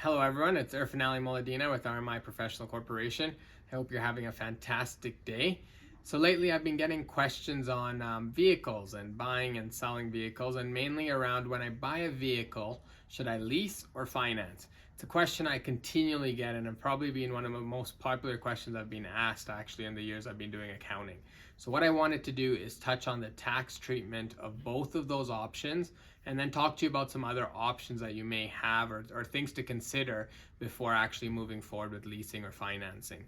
Hello everyone, it's Irfanali Moladina with RMI Professional Corporation. I hope you're having a fantastic day. So lately I've been getting questions on vehicles and buying and selling vehicles, and mainly around when I buy a vehicle, should I lease or finance? It's a question I continually get, and it's probably been one of the most popular questions I've been asked actually in the years I've been doing accounting. So what I wanted to do is touch on the tax treatment of both of those options, and then talk to you about some other options that you may have or things to consider before actually moving forward with leasing or financing.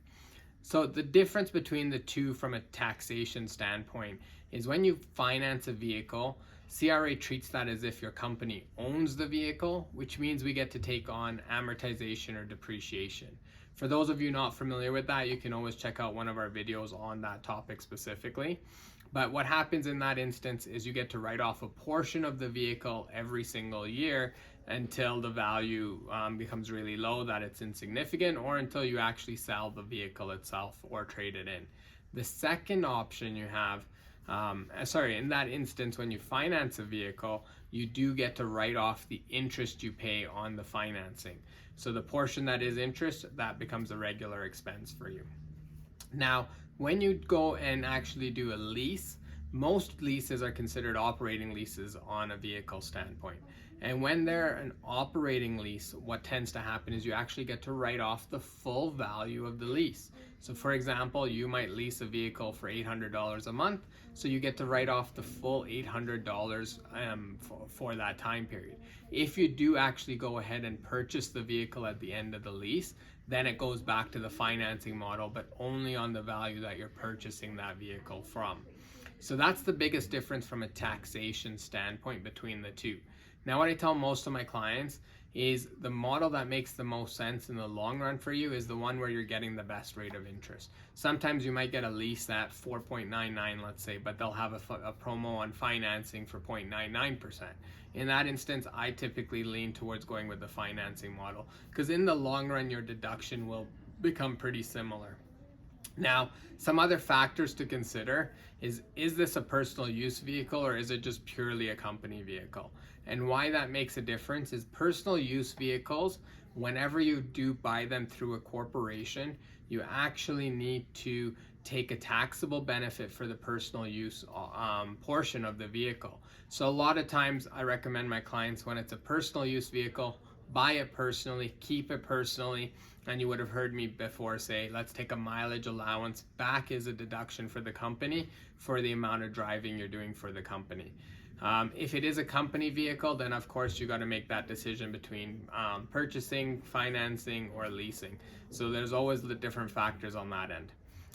So the difference between the two from a taxation standpoint is when you finance a vehicle, CRA treats that as if your company owns the vehicle, which means we get to take on amortization or depreciation. For those of you not familiar with that, you can always check out one of our videos on that topic specifically. But what happens in that instance is you get to write off a portion of the vehicle every single year until the value becomes really low, that it's insignificant, or until you actually sell the vehicle itself or trade it in. The second option you have, in that instance, when you finance a vehicle, you do get to write off the interest you pay on the financing. So the portion that is interest, that becomes a regular expense for you. Now, when you go and actually do a lease, most leases are considered operating leases on a vehicle standpoint. And when they're an operating lease, what tends to happen is you actually get to write off the full value of the lease. So for example, you might lease a vehicle for $800 a month, so you get to write off the full $800 for that time period. If you do actually go ahead and purchase the vehicle at the end of the lease, then it goes back to the financing model, but only on the value that you're purchasing that vehicle from. So that's the biggest difference from a taxation standpoint between the two. Now, what I tell most of my clients is the model that makes the most sense in the long run for you is the one where you're getting the best rate of interest. Sometimes you might get a lease at 4.99, let's say, but they'll have a promo on financing for 0.99%. In that instance, I typically lean towards going with the financing model because in the long run, your deduction will become pretty similar. Now, some other factors to consider is this a personal use vehicle or is it just purely a company vehicle? And why that makes a difference is personal use vehicles, whenever you do buy them through a corporation, you actually need to take a taxable benefit for the personal use portion of the vehicle. So a lot of times I recommend my clients, when it's a personal use vehicle, buy it personally, keep it personally, and you would have heard me before say, let's take a mileage allowance back as a deduction for the company for the amount of driving you're doing for the company. If it is a company vehicle, then of course you got to make that decision between purchasing, financing, or leasing. So there's always the different factors on that end.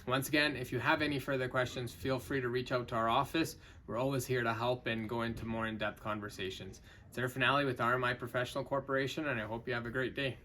Once again, if you have any further questions, feel free to reach out to our office. We're always here to help and go into more in-depth conversations. It's Irfanali with RMI Professional Corporation, and I hope you have a great day.